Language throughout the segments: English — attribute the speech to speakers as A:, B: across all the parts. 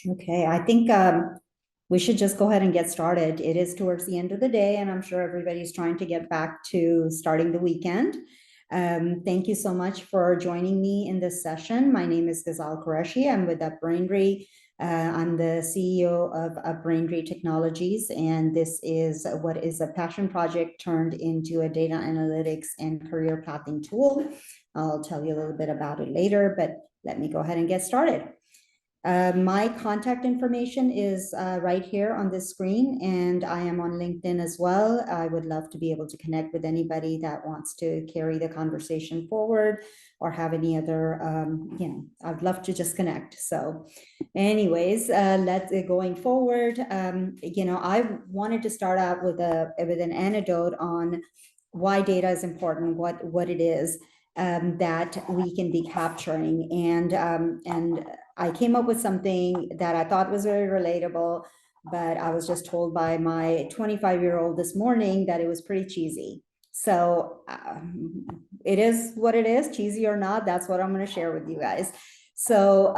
A: Okay, I think we should just go ahead and get started. It is towards the end of the day, and I'm sure everybody's trying to get back to starting the weekend. Thank you so much for joining me in this session. My name is Ghazal Qureshi. I'm with UpBrainry. I'm the CEO of UpBrainry Technologies, and this is what is a passion project turned into a data analytics and career pathing tool. I'll tell you a little bit about it later, but let me go ahead and get started. My contact information is right here on this screen, and I am on LinkedIn as well. I would love to be able to connect with anybody that wants to carry the conversation forward or have any other, I'd love to just connect. So anyways, going forward, I wanted to start out with an anecdote on why data is important, what it is that we can be capturing. And I came up with something that I thought was very relatable, but I was just told by my 25-year-old this morning that it was pretty cheesy. So it is what it is, cheesy or not, that's what I'm going to share with you guys. So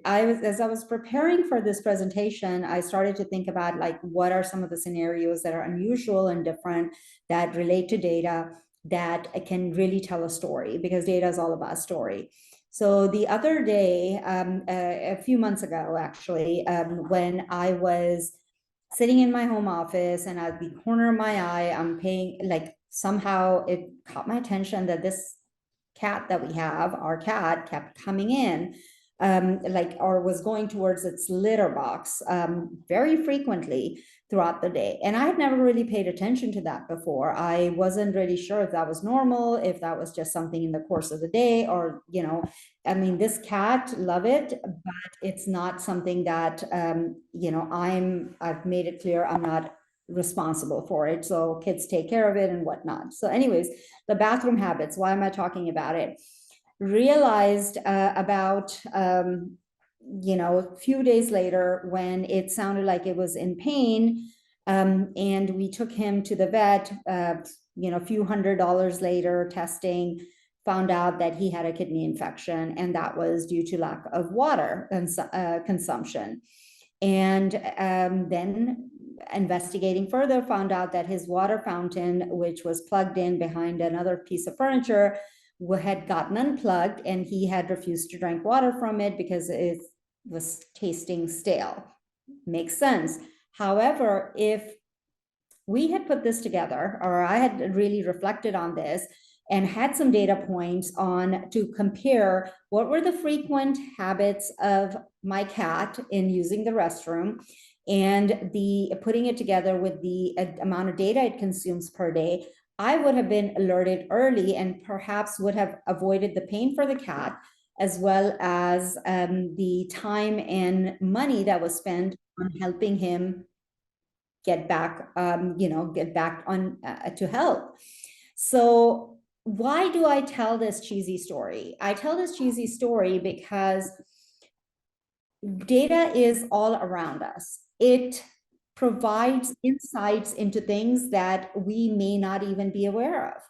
A: as I was preparing for this presentation, I started to think about like, what are some of the scenarios that are unusual and different that relate to data that can really tell a story, because data is all about story. So the other day, a few months ago, actually, when I was sitting in my home office and at the corner of my eye, I'm paying, like, somehow it caught my attention that this cat that we have, our cat, kept coming in, or was going towards its litter box very frequently throughout the day. And I had never really paid attention to that before. I wasn't really sure if that was normal, if that was just something in the course of the day, or, I mean, this cat, love it, but it's not something that, I've made it clear I'm not responsible for it. So kids take care of it and whatnot. So anyways, the bathroom habits, why am I talking about it? Realized about, a few days later when it sounded like it was in pain, and we took him to the vet, a few $100s later, testing, found out that he had a kidney infection, and that was due to lack of water consumption. And then investigating further, found out that his water fountain, which was plugged in behind another piece of furniture, had gotten unplugged, and he had refused to drink water from it because it was tasting stale. Makes sense. However, if we had put this together, or I had really reflected on this and had some data points on to compare what were the frequent habits of my cat in using the restroom, and the putting it together with the amount of data it consumes per day, I would have been alerted early and perhaps would have avoided the pain for the cat, as well as the time and money that was spent on helping him get back on to health. So why do I tell this cheesy story? I tell this cheesy story because data is all around us. It provides insights into things that we may not even be aware of.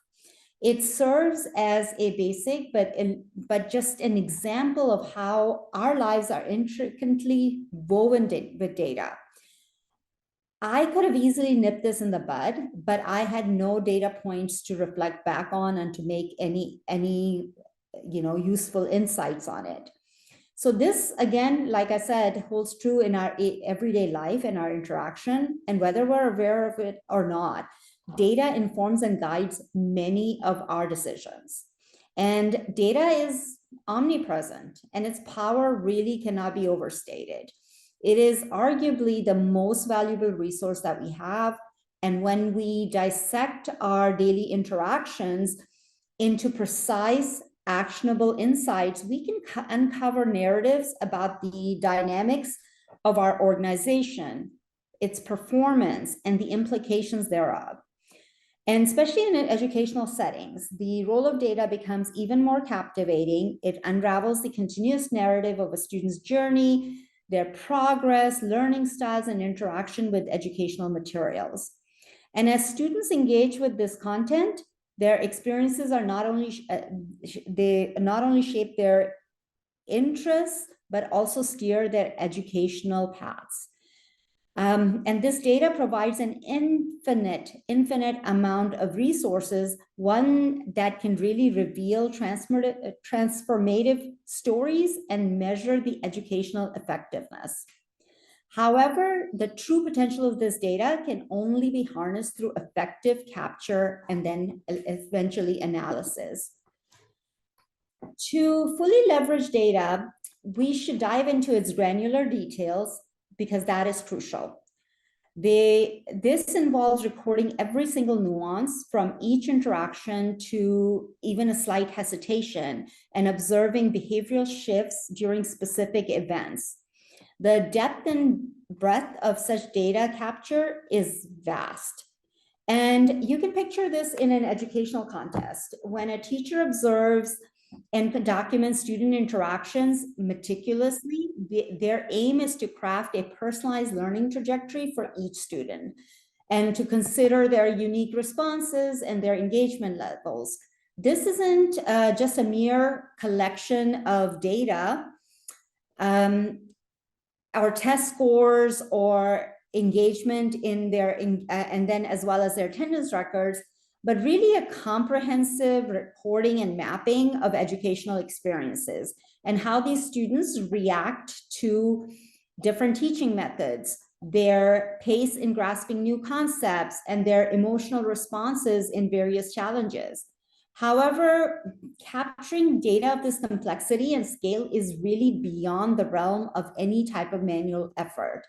A: It serves as a basic, but just an example of how our lives are intricately woven with data. I could have easily nipped this in the bud, but I had no data points to reflect back on and to make any useful insights on it. So this, again, like I said, holds true in our everyday life and our interaction, and whether we're aware of it or not, data informs and guides many of our decisions. And data is omnipresent, and its power really cannot be overstated. It is arguably the most valuable resource that we have. And when we dissect our daily interactions into precise, actionable insights, we can uncover narratives about the dynamics of our organization, its performance, and the implications thereof. And especially in educational settings, the role of data becomes even more captivating. It unravels the continuous narrative of a student's journey, their progress, learning styles, and interaction with educational materials. And as students engage with this content, their experiences are they not only shape their interests, but also steer their educational paths. And this data provides an infinite amount of resources, one that can really reveal transformative stories and measure the educational effectiveness. However, the true potential of this data can only be harnessed through effective capture and then eventually analysis. To fully leverage data, we should dive into its granular details because that is crucial. This involves recording every single nuance from each interaction to even a slight hesitation and observing behavioral shifts during specific events. The depth and breadth of such data capture is vast. And you can picture this in an educational context. When a teacher observes and documents student interactions meticulously, their aim is to craft a personalized learning trajectory for each student and to consider their unique responses and their engagement levels. This isn't just a mere collection of data. Our test scores or engagement in their, and then as well as their attendance records, but really a comprehensive reporting and mapping of educational experiences and how these students react to different teaching methods, their pace in grasping new concepts, and their emotional responses in various challenges. However, capturing data of this complexity and scale is really beyond the realm of any type of manual effort.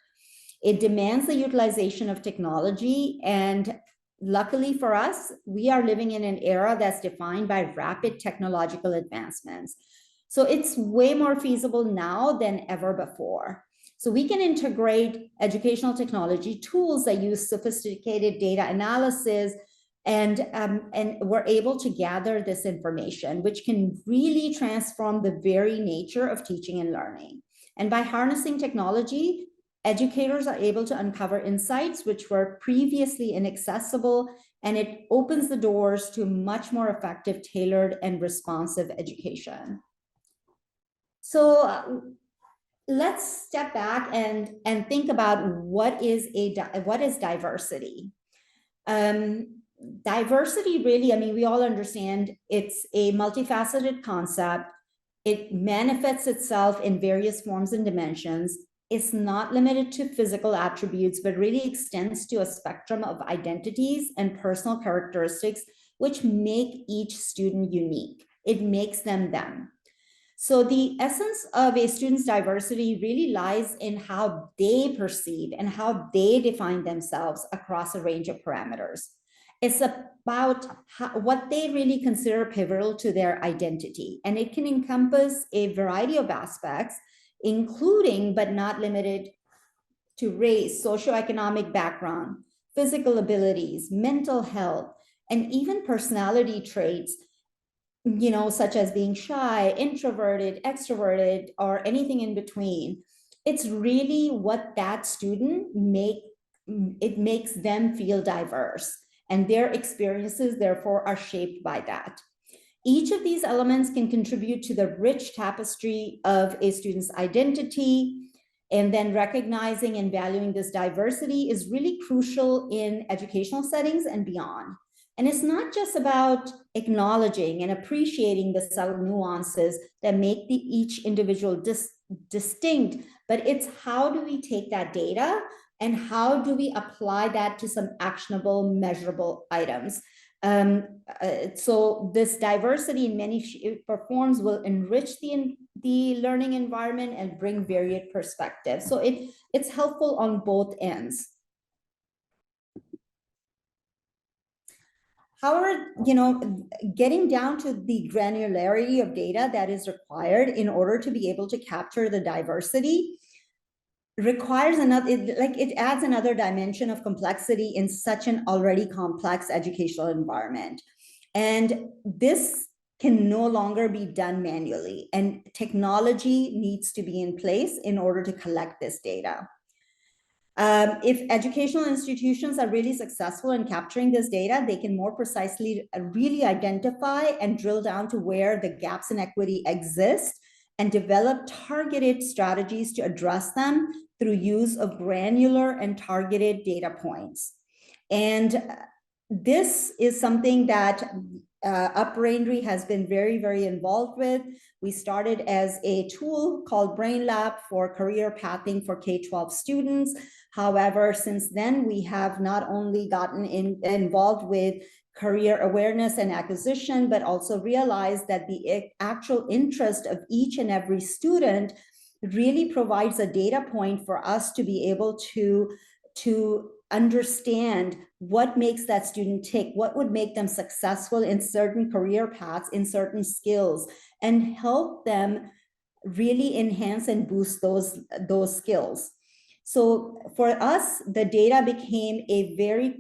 A: It demands the utilization of technology, and luckily for us, we are living in an era that's defined by rapid technological advancements. So it's way more feasible now than ever before. So we can integrate educational technology tools that use sophisticated data analysis, and we're able to gather this information, which can really transform the very nature of teaching and learning. And by harnessing technology, educators are able to uncover insights which were previously inaccessible, and it opens the doors to much more effective, tailored, and responsive education. So let's step back and think about what is diversity. Diversity really, I mean, we all understand it's a multifaceted concept. It manifests itself in various forms and dimensions. It's not limited to physical attributes, but really extends to a spectrum of identities and personal characteristics, which make each student unique. It makes them them. So the essence of a student's diversity really lies in how they perceive and how they define themselves across a range of parameters. It's about what they really consider pivotal to their identity, and it can encompass a variety of aspects, including but not limited to race, socioeconomic background, physical abilities, mental health, and even personality traits, such as being shy, introverted, extroverted, or anything in between. It's really what that student makes them feel diverse, and their experiences therefore are shaped by that. Each of these elements can contribute to the rich tapestry of a student's identity, and then recognizing and valuing this diversity is really crucial in educational settings and beyond. And it's not just about acknowledging and appreciating the subtle nuances that make each individual distinct, but it's how do we take that data and how do we apply that to some actionable, measurable items. So this diversity in many forms will enrich the learning environment and bring varied perspectives. So it's helpful on both ends. However, getting down to the granularity of data that is required in order to be able to capture the diversity requires it adds another dimension of complexity in such an already complex educational environment. And this can no longer be done manually, and technology needs to be in place in order to collect this data. If educational institutions are really successful in capturing this data, they can more precisely really identify and drill down to where the gaps in equity exist and develop targeted strategies to address them through use of granular and targeted data points. And this is something that UpBrainry has been very, very involved with. We started as a tool called Brain Lab for career pathing for K-12 students. However, since then, we have not only gotten involved with career awareness and acquisition, but also realized that the actual interest of each and every student really provides a data point for us to be able to understand what makes that student tick, what would make them successful in certain career paths, in certain skills, and help them really enhance and boost those skills. So for us, the data became a very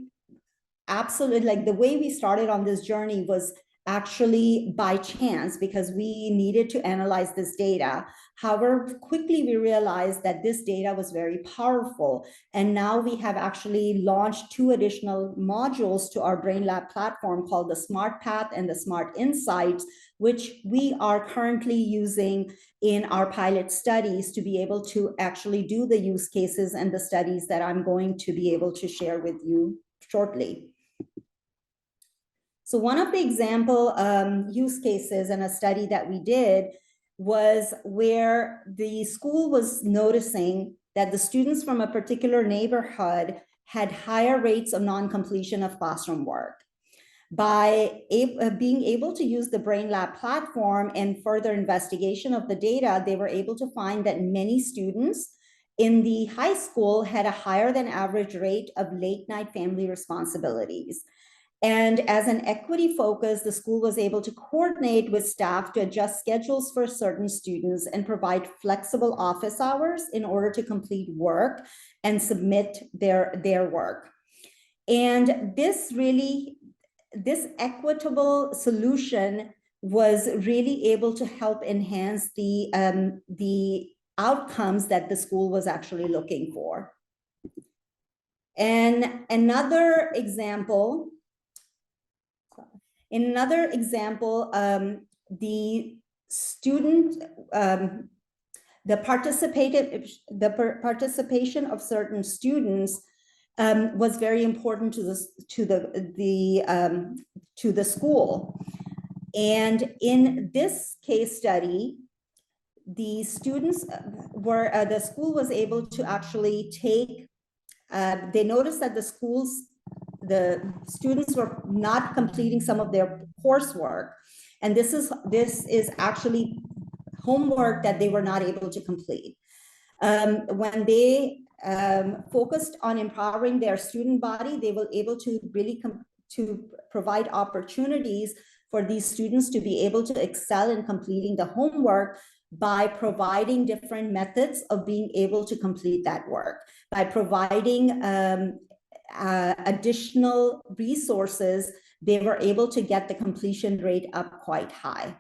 A: absolute, like the way we started on this journey was actually by chance because we needed to analyze this data. However, quickly we realized that this data was very powerful. And now we have actually launched 2 additional modules to our Brain Lab platform called the Smart Path and the Smart Insights, which we are currently using in our pilot studies to be able to actually do the use cases and the studies that I'm going to be able to share with you shortly. So one of the example use cases in a study that we did was where the school was noticing that the students from a particular neighborhood had higher rates of non-completion of classroom work. By being able to use the Brain Lab platform and further investigation of the data, they were able to find that many students in the high school had a higher than average rate of late night family responsibilities. And as an equity focus, the school was able to coordinate with staff to adjust schedules for certain students and provide flexible office hours in order to complete work and submit their work. And this equitable solution was really able to help enhance the outcomes that the school was actually looking for. And another example, the student, the participation of certain students was very important to the school. And in this case study, the students the school was able to actually take, they noticed that the students were not completing some of their coursework. And this is actually homework that they were not able to complete. When they focused on empowering their student body, they were able to really to provide opportunities for these students to be able to excel in completing the homework by providing different methods of being able to complete that work, by providing additional resources. They were able to get the completion rate up quite high.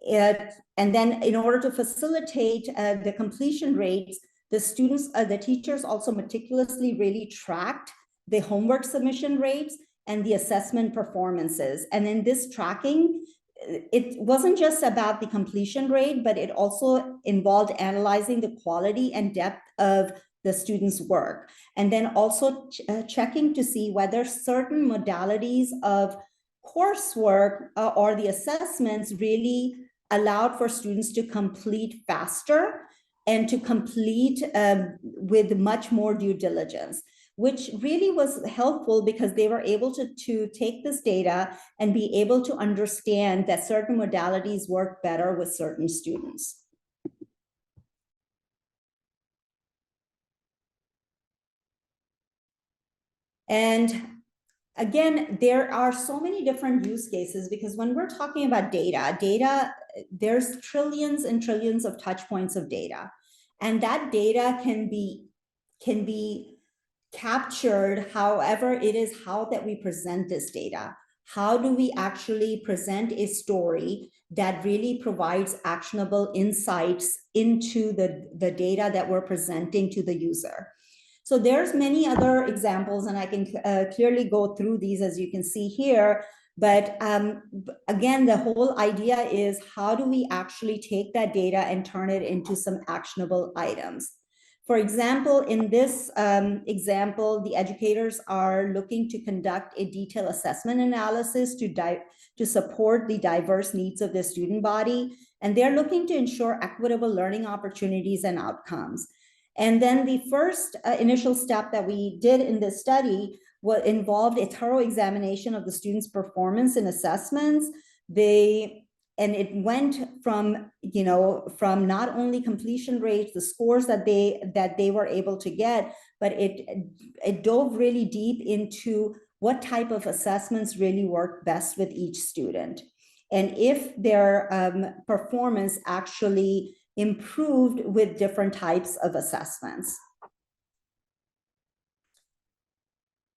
A: And then in order to facilitate the completion rates, the teachers also meticulously really tracked the homework submission rates and the assessment performances. And in this tracking, it wasn't just about the completion rate, but it also involved analyzing the quality and depth of the students' work. And then also checking to see whether certain modalities of coursework or the assessments really allowed for students to complete faster and to complete with much more due diligence, which really was helpful because they were able to take this data and be able to understand that certain modalities work better with certain students. And again, there are so many different use cases because when we're talking about data, there's trillions and trillions of touch points of data. And that data can be captured however it is how that we present this data. How do we actually present a story that really provides actionable insights into the data that we're presenting to the user? So there's many other examples, and I can clearly go through these as you can see here. But again, the whole idea is, how do we actually take that data and turn it into some actionable items? For example, in this example, the educators are looking to conduct a detailed assessment analysis to support the diverse needs of the student body. And they're looking to ensure equitable learning opportunities and outcomes. And then the first initial step that we did in this study what involved a thorough examination of the students' performance in assessments. And it went from, from not only completion rates, the scores that they were able to get, but it dove really deep into what type of assessments really work best with each student, and if their performance actually improved with different types of assessments.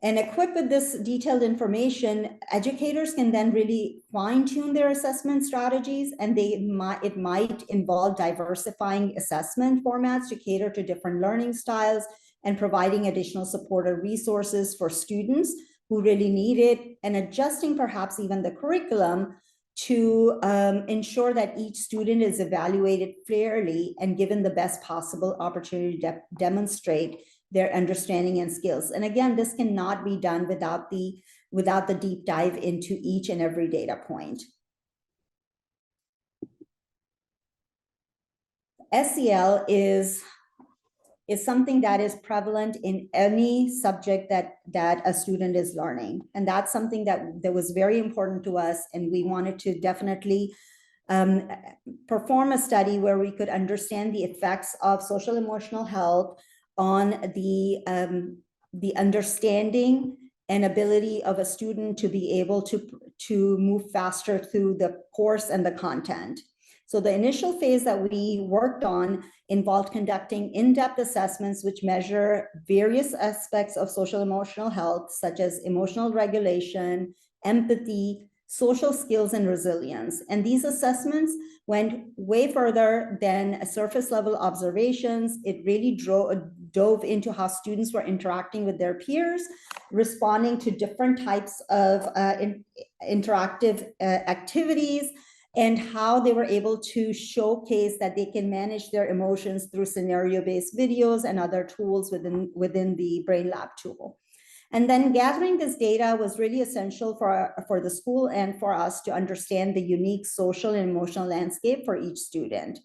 A: And equipped with this detailed information, educators can then really fine-tune their assessment strategies, and it might involve diversifying assessment formats to cater to different learning styles and providing additional support or resources for students who really need it, and adjusting perhaps even the curriculum to ensure that each student is evaluated fairly and given the best possible opportunity to demonstrate their understanding and skills. And again, this cannot be done without the deep dive into each and every data point. SEL is something that is prevalent in any subject that a student is learning. And that's something that was very important to us. And we wanted to definitely perform a study where we could understand the effects of social emotional health on the understanding and ability of a student to be able to move faster through the course and the content. So the initial phase that we worked on involved conducting in-depth assessments which measure various aspects of social emotional health, such as emotional regulation, empathy, social skills, and resilience. And these assessments went way further than surface level observations. It really dove into how students were interacting with their peers, responding to different types of interactive activities, and how they were able to showcase that they can manage their emotions through scenario-based videos and other tools within the Brain Lab tool. And then gathering this data was really essential for the school and for us to understand the unique social and emotional landscape for each student.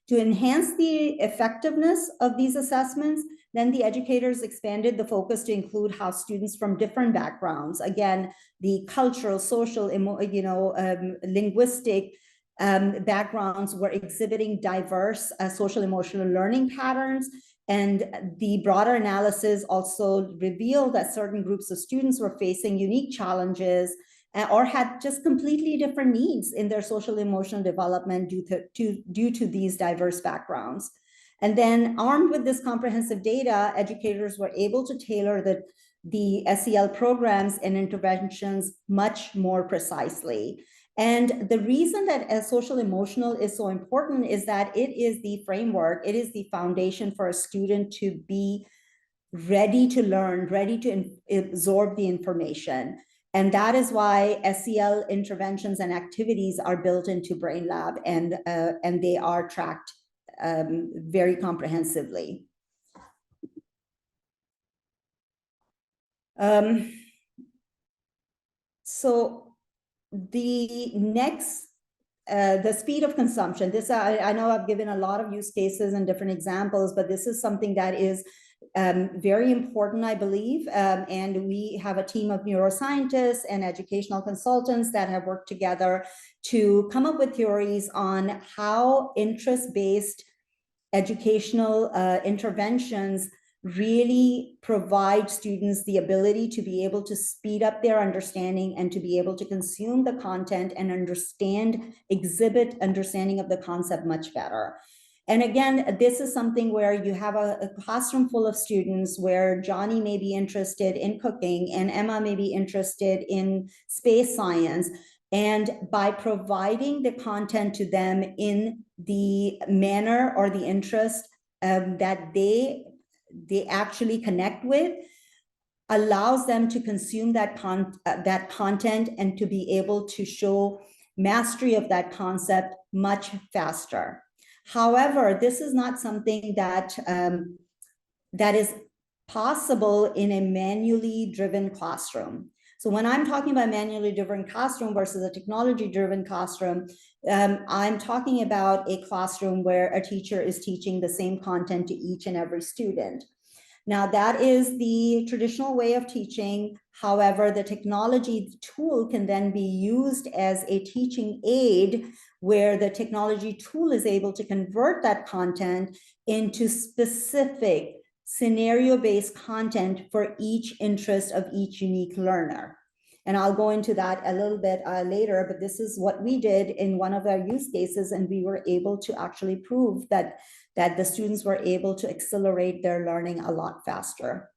A: To enhance the effectiveness of these assessments, then the educators expanded the focus to include how students from different backgrounds, again, the cultural, social, linguistic backgrounds were exhibiting diverse social emotional learning patterns. And the broader analysis also revealed that certain groups of students were facing unique challenges or had just completely different needs in their social emotional development due to these diverse backgrounds. And then armed with this comprehensive data, educators were able to tailor the SEL programs and interventions much more precisely. And the reason that social emotional is so important is that it is the framework, it is the foundation for a student to be ready to learn, ready to absorb the information. And that is why SEL interventions and activities are built into Brain Lab, and they are tracked very comprehensively. So the next, the speed of consumption. This I know I've given a lot of use cases and different examples, but this is something that is very important, I believe. And we have a team of neuroscientists and educational consultants that have worked together to come up with theories on how interest-based educational interventions really provide students the ability to be able to speed up their understanding and to be able to consume the content and exhibit understanding of the concept much better. And again, this is something where you have a classroom full of students where Johnny may be interested in cooking and Emma may be interested in space science. And by providing the content to them in the manner or the interest that they actually connect with, allows them to consume that content and to be able to show mastery of that concept much faster. However, this is not something that that is possible in a manually driven classroom. So when I'm talking about manually driven classroom versus a technology driven classroom, I'm talking about a classroom where a teacher is teaching the same content to each and every student. Now, that is the traditional way of teaching. However, the technology tool can then be used as a teaching aid where the technology tool is able to convert that content into specific scenario-based content for each interest of each unique learner. And I'll go into that a little bit later, but this is what we did in one of our use cases, and we were able to actually prove that the students were able to accelerate their learning a lot faster.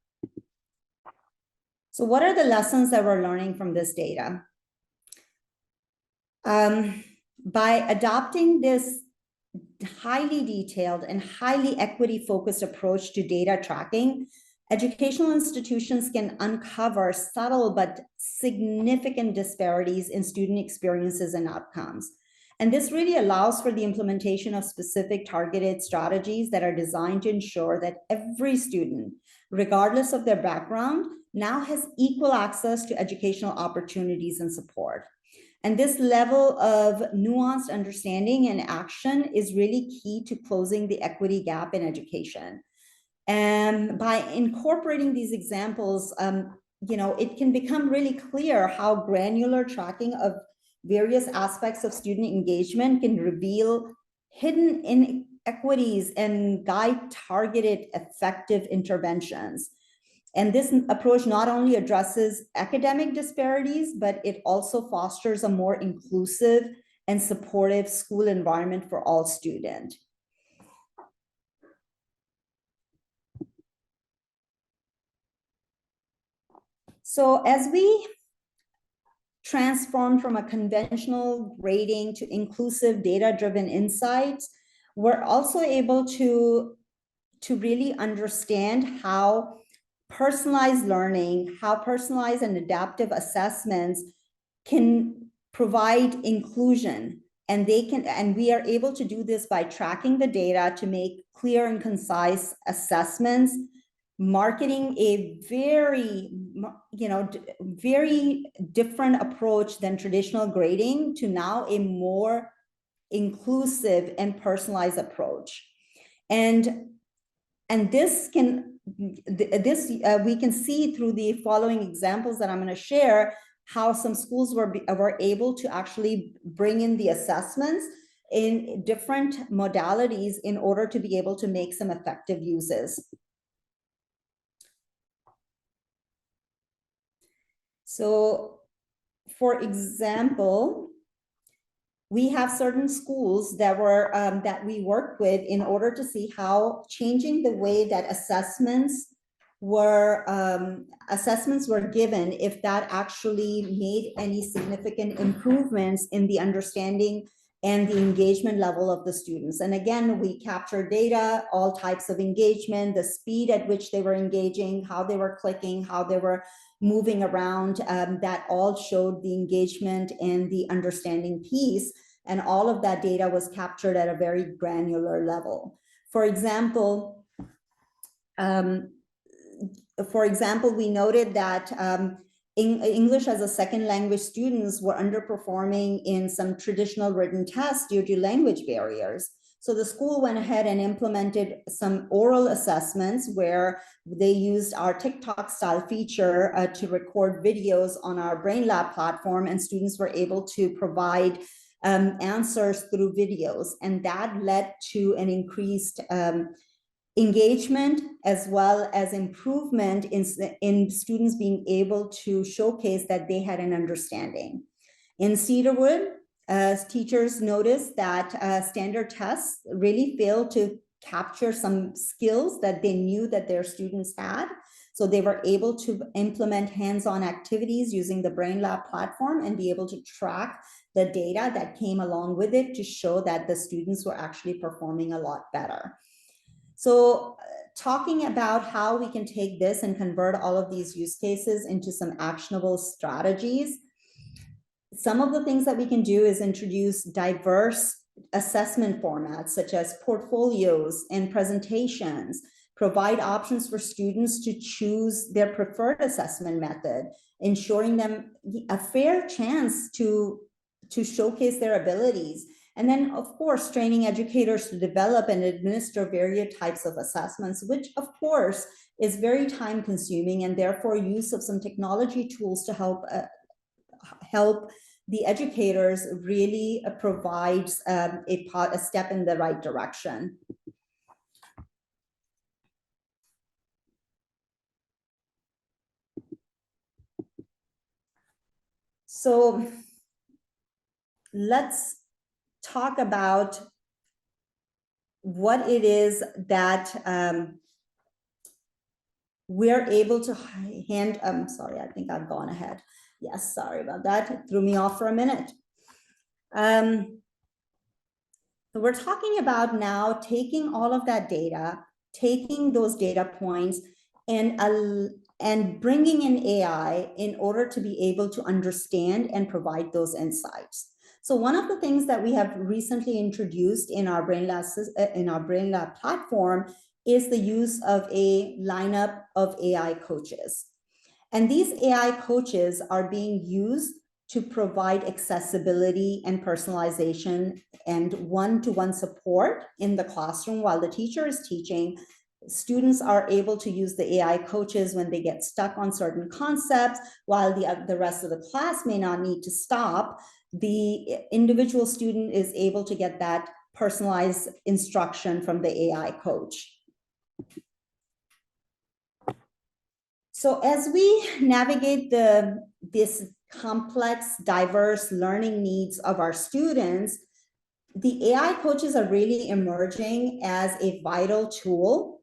A: So what are the lessons that we're learning from this data? By adopting this highly detailed and highly equity-focused approach to data tracking, educational institutions can uncover subtle but significant disparities in student experiences and outcomes. And this really allows for the implementation of specific targeted strategies that are designed to ensure that every student, regardless of their background, now has equal access to educational opportunities and support. And this level of nuanced understanding and action is really key to closing the equity gap in education. And by incorporating these examples, it can become really clear how granular tracking of various aspects of student engagement can reveal hidden inequities and guide targeted effective interventions. And this approach not only addresses academic disparities, but it also fosters a more inclusive and supportive school environment for all students. So as we transform from a conventional grading to inclusive data-driven insights, we're also able to really understand how personalized learning, how personalized and adaptive assessments can provide inclusion. And we are able to do this by tracking the data to make clear and concise assessments, marketing a very, very different approach than traditional grading to now a more inclusive and personalized approach. And this we can see through the following examples that I'm going to share, how some schools were able to actually bring in the assessments in different modalities in order to be able to make some effective uses. So, for example, we have certain schools that we worked with in order to see how changing the way that assessments were given, if that actually made any significant improvements in the understanding and the engagement level of the students. And again, we captured data, all types of engagement, the speed at which they were engaging, how they were clicking, how they were moving around, that all showed the engagement and the understanding piece. And all of that data was captured at a very granular level. For example, we noted that English as a second language students were underperforming in some traditional written tests due to language barriers. So the school went ahead and implemented some oral assessments where they used our TikTok style feature to record videos on our BrainLab platform, and students were able to provide answers through videos. And that led to an increased engagement as well as improvement in students being able to showcase that they had an understanding. In Cedarwood, teachers noticed that standard tests really failed to capture some skills that they knew that their students had. So they were able to implement hands-on activities using the BrainLab platform and be able to track the data that came along with it to show that the students were actually performing a lot better. So talking about how we can take this and convert all of these use cases into some actionable strategies. Some of the things that we can do is introduce diverse assessment formats, such as portfolios and presentations, provide options for students to choose their preferred assessment method, ensuring them a fair chance to showcase their abilities. And then, of course, training educators to develop and administer various types of assessments, which, of course, is very time consuming, and therefore use of some technology tools to help the educators really provides a step in the right direction. So let's talk about what it is that we're able to I'm sorry, I think I've gone ahead. Yes, sorry about that. It threw me off for a minute. So we're talking about now taking all of that data, taking those data points and bringing in AI in order to be able to understand and provide those insights. So one of the things that we have recently introduced in our BrainLab platform is the use of a lineup of AI coaches. And these AI coaches are being used to provide accessibility and personalization and one-to-one support in the classroom while the teacher is teaching. Students are able to use the AI coaches when they get stuck on certain concepts, while the rest of the class may not need to stop. The individual student is able to get that personalized instruction from the AI coach. So as we navigate this complex, diverse learning needs of our students, the AI coaches are really emerging as a vital tool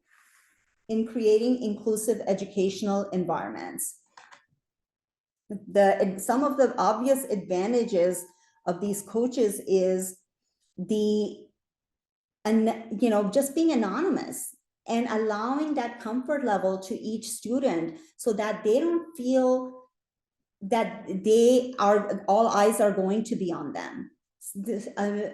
A: in creating inclusive educational environments. Some of the obvious advantages of these coaches is just being anonymous and allowing that comfort level to each student so that they don't feel that all eyes are going to be on them.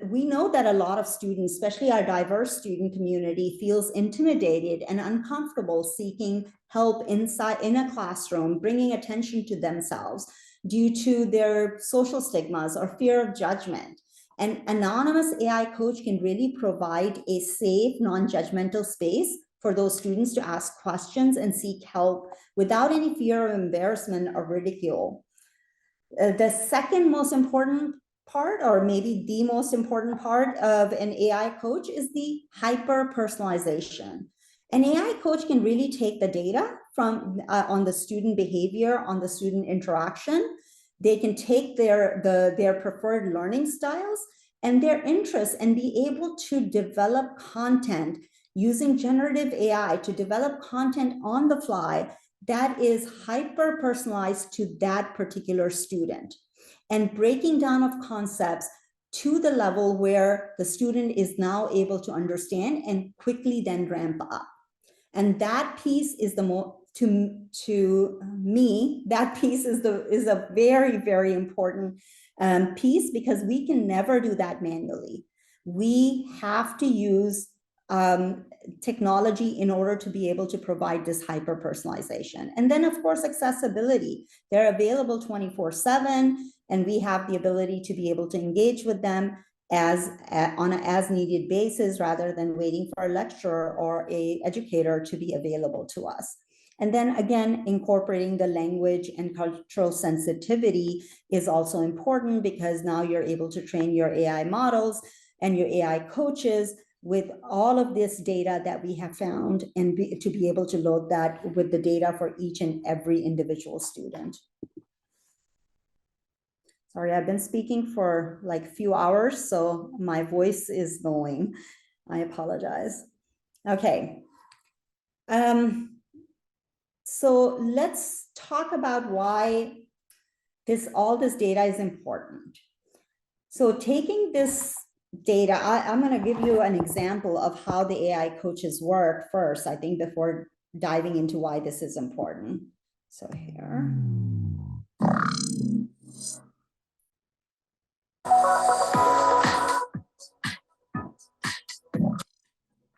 A: We know that a lot of students, especially our diverse student community, feels intimidated and uncomfortable seeking help inside in a classroom, bringing attention to themselves due to their social stigmas or fear of judgment. An anonymous AI coach can really provide a safe, non-judgmental space for those students to ask questions and seek help without any fear of embarrassment or ridicule. The second most important part, or maybe the most important part of an AI coach, is the hyper-personalization. An AI coach can really take the data from on the student behavior, on the student interaction. They can take their preferred learning styles and their interests and be able to develop content using generative AI to develop content on the fly that is hyper personalized to that particular student, and breaking down of concepts to the level where the student is now able to understand and quickly then ramp up. And that piece is the most, to me, that piece is a very, very important piece, because we can never do that manually. We have to use technology in order to be able to provide this hyper personalization. And then, of course, accessibility. They're available 24/7, and we have the ability to be able to engage with them on an as needed basis, rather than waiting for a lecturer or a educator to be available to us. And then again, incorporating the language and cultural sensitivity is also important, because now you're able to train your AI models and your AI coaches with all of this data that we have found, and to be able to load that with the data for each and every individual student. Sorry, I've been speaking for like a few hours, so my voice is going. I apologize. Okay. So let's talk about why all this data is important. So taking this data, I'm going to give you an example of how the AI coaches work first, I think, before diving into why this is important. So here.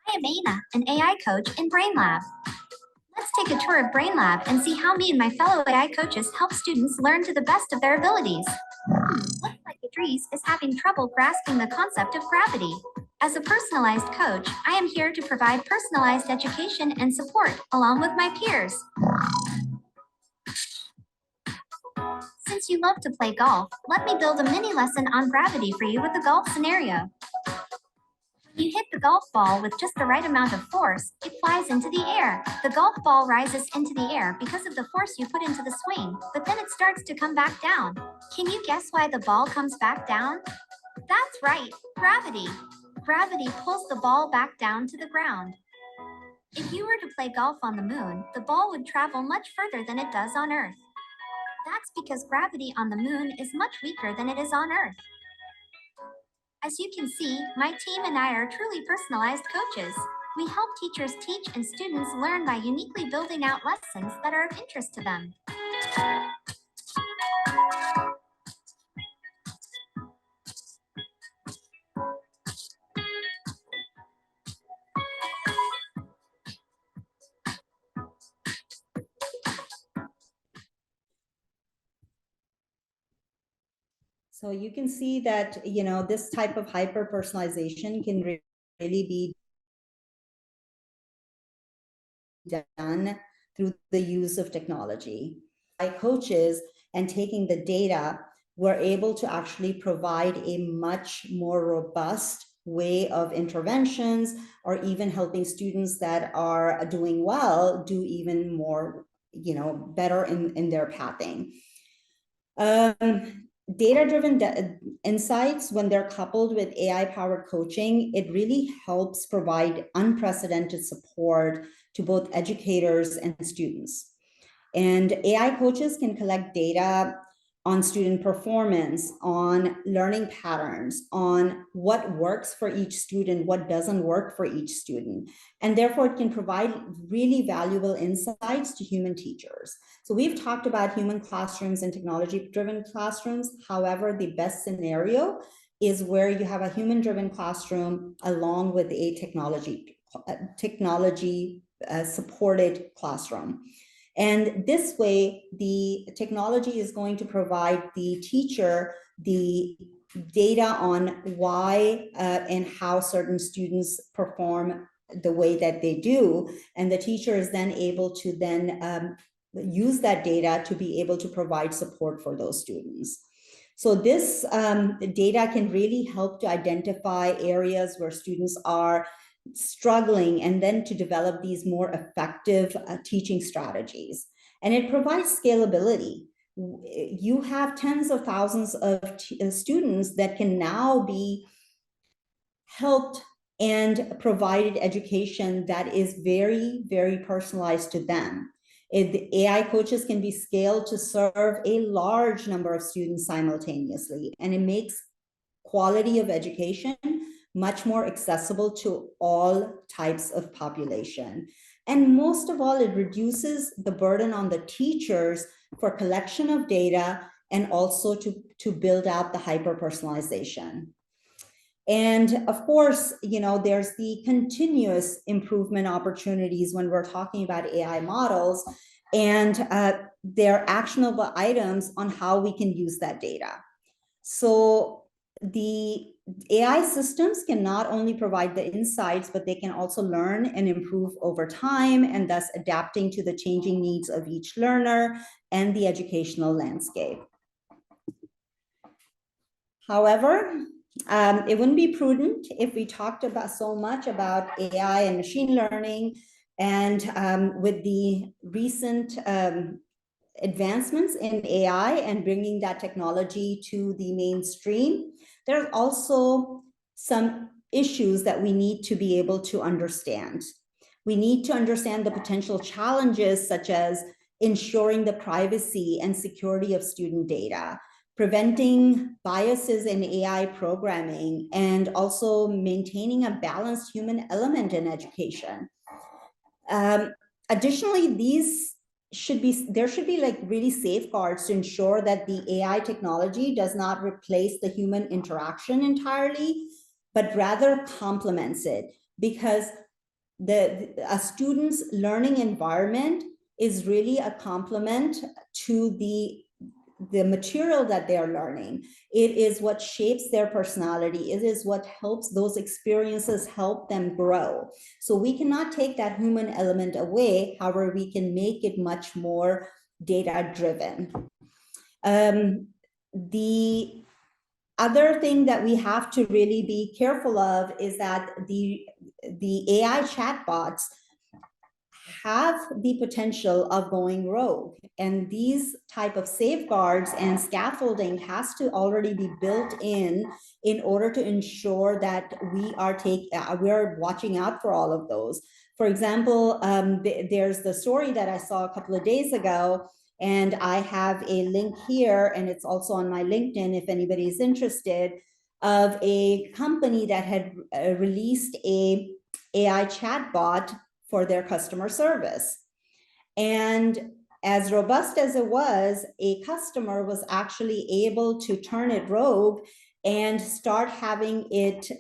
B: I am Aina, an AI coach in BrainLab. Let's take a tour of BrainLab and see how me and my fellow AI coaches help students learn to the best of their abilities. Looks like Idris is having trouble grasping the concept of gravity. As a personalized coach, I am here to provide personalized education and support along with my peers. Since you love to play golf, let me build a mini lesson on gravity for you with a golf scenario. When you hit the golf ball with just the right amount of force, it flies into the air. The golf ball rises into the air because of the force you put into the swing, but then it starts to come back down. Can you guess why the ball comes back down? That's right, gravity. Gravity pulls the ball back down to the ground. If you were to play golf on the moon, the ball would travel much further than it does on Earth. That's because gravity on the moon is much weaker than it is on Earth. As you can see, my team and I are truly personalized coaches. We help teachers teach and students learn by uniquely building out lessons that are of interest to them.
A: So you can see that, this type of hyper personalization can really be done through the use of technology. By coaches and taking the data, we're able to actually provide a much more robust way of interventions, or even helping students that are doing well do even more, better in their pathing. Data-driven insights, when they're coupled with AI-powered coaching, it really helps provide unprecedented support to both educators and students. And AI coaches can collect data on student performance, on learning patterns, on what works for each student, what doesn't work for each student. And therefore, it can provide really valuable insights to human teachers. So we've talked about human classrooms and technology-driven classrooms. However, the best scenario is where you have a human-driven classroom along with a technology-supported classroom. And this way, the technology is going to provide the teacher the data on why and how certain students perform the way that they do. And the teacher is then able to then use that data to be able to provide support for those students. So this data can really help to identify areas where students are struggling, and then to develop these more effective teaching strategies. And it provides scalability. You have tens of thousands of students that can now be helped and provided education that is very, very personalized to them. The AI coaches can be scaled to serve a large number of students simultaneously, and it makes quality of education much more accessible to all types of population. And most of all, it reduces the burden on the teachers for collection of data and also to build out the hyper-personalization. And of course, there's the continuous improvement opportunities when we're talking about AI models, and they're actionable items on how we can use that data. So the AI systems can not only provide the insights, but they can also learn and improve over time, and thus adapting to the changing needs of each learner and the educational landscape. However, it wouldn't be prudent if we talked about so much about AI and machine learning, and with the recent advancements in AI and bringing that technology to the mainstream, there are also some issues that we need to be able to understand. We need to understand the potential challenges, such as ensuring the privacy and security of student data, preventing biases in AI programming, and also maintaining a balanced human element in education. Additionally, there should be like really safeguards to ensure that the AI technology does not replace the human interaction entirely, but rather complements it, because a student's learning environment is really a complement to the material that they're learning. It is what shapes their personality. It is what helps those experiences help them grow. So we cannot take that human element away. However, we can make it much more data driven. The other thing that we have to really be careful of is that the AI chatbots have the potential of going rogue, and these type of safeguards and scaffolding has to already be built in order to ensure that we are watching out for all of those. For example, there's the story that I saw a couple of days ago, and I have a link here, and it's also on my LinkedIn if anybody is interested, of a company that had released a AI chatbot for their customer service. And as robust as it was, a customer was actually able to turn it rogue and start having it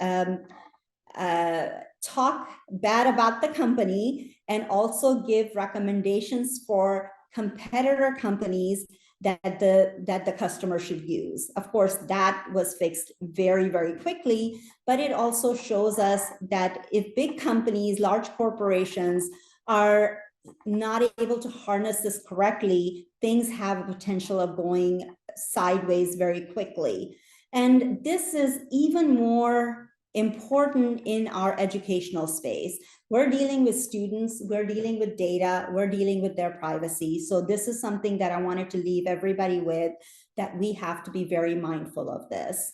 A: talk bad about the company, and also give recommendations for competitor companies that the customer should use. Of course, that was fixed very, very quickly, but it also shows us that if big companies, large corporations are not able to harness this correctly, things have a potential of going sideways very quickly. And this is even more important in our educational space. We're dealing with students, we're dealing with data, we're dealing with their privacy. So this is something that I wanted to leave everybody with, that we have to be very mindful of this.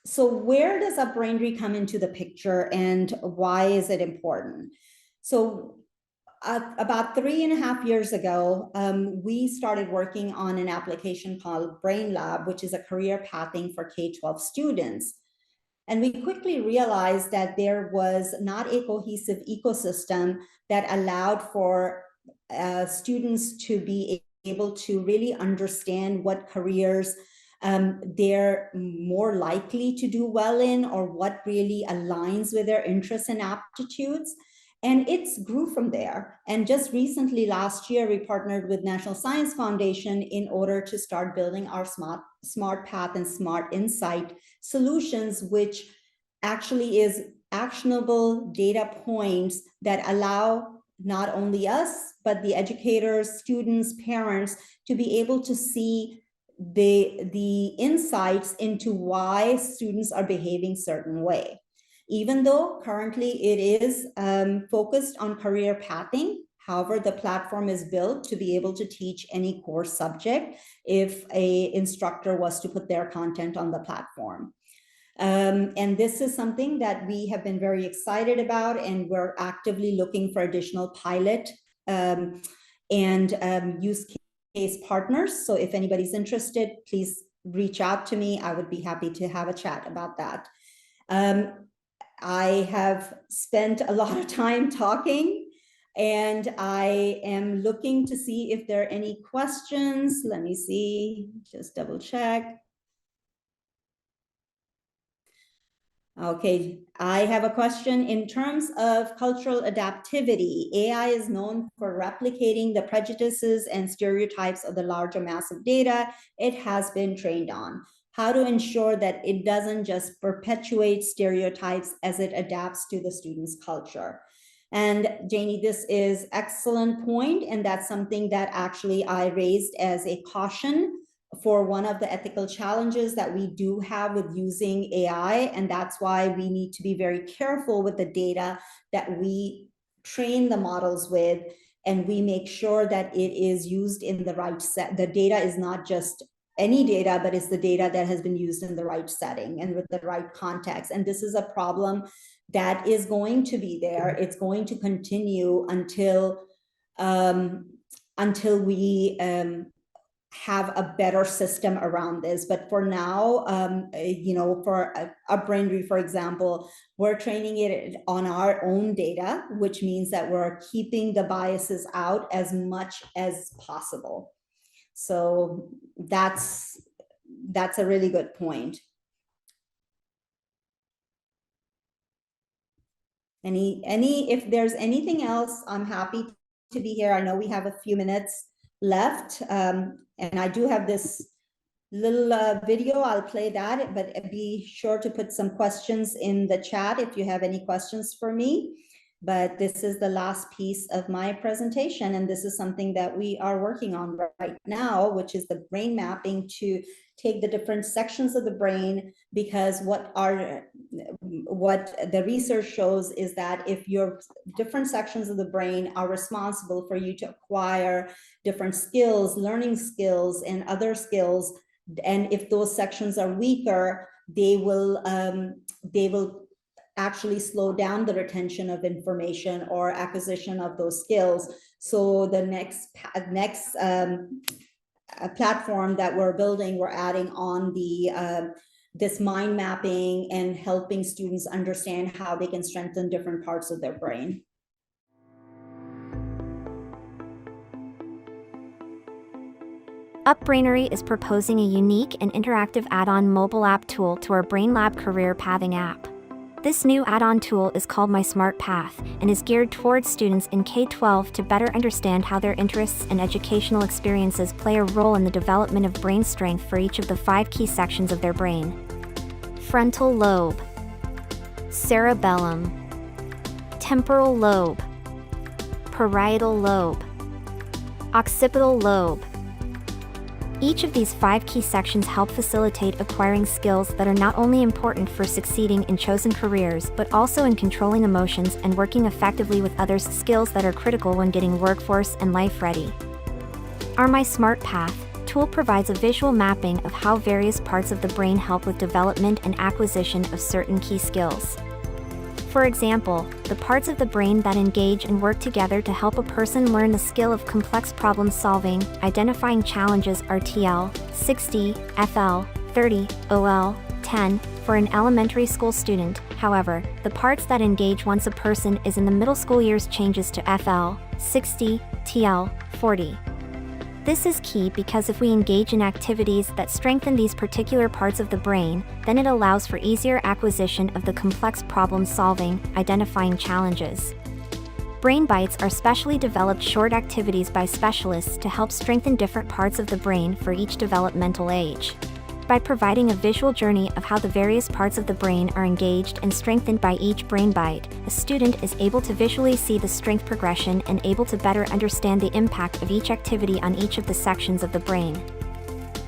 A: So where does Upbrainry come into the picture, and why is it important? So about 3.5 years ago, we started working on an application called Brain Lab, which is a career pathing for K-12 students. And we quickly realized that there was not a cohesive ecosystem that allowed for students to be able to really understand what careers they're more likely to do well in, or what really aligns with their interests and aptitudes. And it's grew from there. And just recently, last year, we partnered with National Science Foundation in order to start building our Smart Path and Smart Insight solutions, which actually is actionable data points that allow not only us, but the educators, students, parents to be able to see the insights into why students are behaving certain way. Even though currently it is focused on career pathing, however, the platform is built to be able to teach any core subject if an instructor was to put their content on the platform. And this is something that we have been very excited about, and we're actively looking for additional pilot and use case partners. So if anybody's interested, please reach out to me. I would be happy to have a chat about that. I have spent a lot of time talking, and I am looking to see if there are any questions. Let me see, just double check. Okay, I have a question. In terms of cultural adaptivity, AI is known for replicating the prejudices and stereotypes of the larger mass of data it has been trained on. How to ensure that it doesn't just perpetuate stereotypes as it adapts to the student's culture. And Janie, this is excellent point, and that's something that actually I raised as a caution for one of the ethical challenges that we do have with using AI. And that's why we need to be very careful with the data that we train the models with, and we make sure that it is used in the right set. The data is not just any data, but it's the data that has been used in the right setting and with the right context. And this is a problem that is going to be there. It's going to continue until we have a better system around this. But for now, for a brain, for example, we're training it on our own data, which means that we're keeping the biases out as much as possible. So that's a really good point. If there's anything else, I'm happy to be here. I know we have a few minutes left, and I do have this little video. I'll play that, but be sure to put some questions in the chat if you have any questions for me. But this is the last piece of my presentation, and this is something that we are working on right now, which is the brain mapping to take the different sections of the brain, because what the research shows is that if your different sections of the brain are responsible for you to acquire different skills, learning skills, and other skills, and if those sections are weaker, they will actually slow down the retention of information or acquisition of those skills. So the next platform that we're building, we're adding on this mind mapping and helping students understand how they can strengthen different parts of their brain.
C: UpBrainery is proposing a unique and interactive add-on mobile app tool to our BrainLab career pathing app. This new add-on tool is called My Smart Path and is geared towards students in K-12 to better understand how their interests and educational experiences play a role in the development of brain strength for each of the 5 key sections of their brain: frontal lobe, cerebellum, temporal lobe, parietal lobe, occipital lobe. Each of these 5 key sections help facilitate acquiring skills that are not only important for succeeding in chosen careers but also in controlling emotions and working effectively with others, skills that are critical when getting workforce and life ready. Our My Smart Path tool provides a visual mapping of how various parts of the brain help with development and acquisition of certain key skills. For example, the parts of the brain that engage and work together to help a person learn the skill of complex problem solving, identifying challenges are TL, 60, FL, 30, OL, 10, for an elementary school student. However, the parts that engage once a person is in the middle school years changes to FL, 60, TL, 40. This is key because if we engage in activities that strengthen these particular parts of the brain, then it allows for easier acquisition of the complex problem solving, identifying challenges. Brain Bites are specially developed short activities by specialists to help strengthen different parts of the brain for each developmental age. By providing a visual journey of how the various parts of the brain are engaged and strengthened by each brain bite, a student is able to visually see the strength progression and able to better understand the impact of each activity on each of the sections of the brain.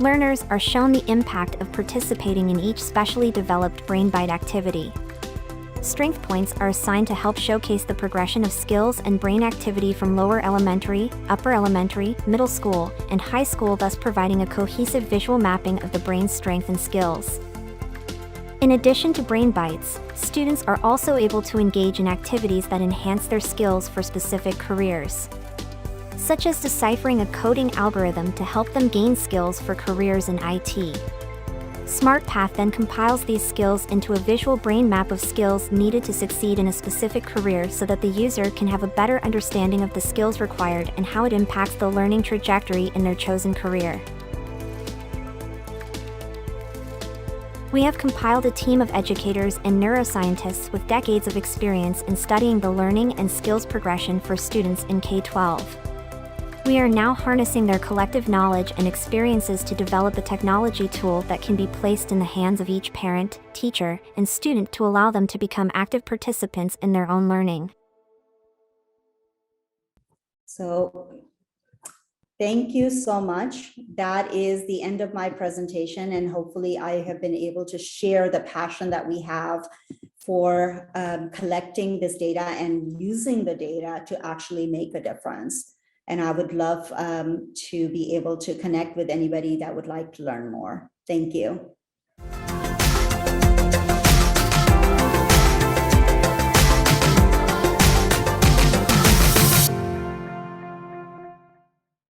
C: Learners are shown the impact of participating in each specially developed brain bite activity. Strength points are assigned to help showcase the progression of skills and brain activity from lower elementary, upper elementary, middle school, and high school, thus providing a cohesive visual mapping of the brain's strength and skills. In addition to brain bites, students are also able to engage in activities that enhance their skills for specific careers, such as deciphering a coding algorithm to help them gain skills for careers in IT. Smart Path then compiles these skills into a visual brain map of skills needed to succeed in a specific career so that the user can have a better understanding of the skills required and how it impacts the learning trajectory in their chosen career. We have compiled a team of educators and neuroscientists with decades of experience in studying the learning and skills progression for students in K-12. We are now harnessing their collective knowledge and experiences to develop a technology tool that can be placed in the hands of each parent, teacher, and student to allow them to become active participants in their own learning.
A: So, thank you so much. That is the end of my presentation, and hopefully I have been able to share the passion that we have for collecting this data and using the data to actually make a difference. And I would love to be able to connect with anybody that would like to learn more. Thank you.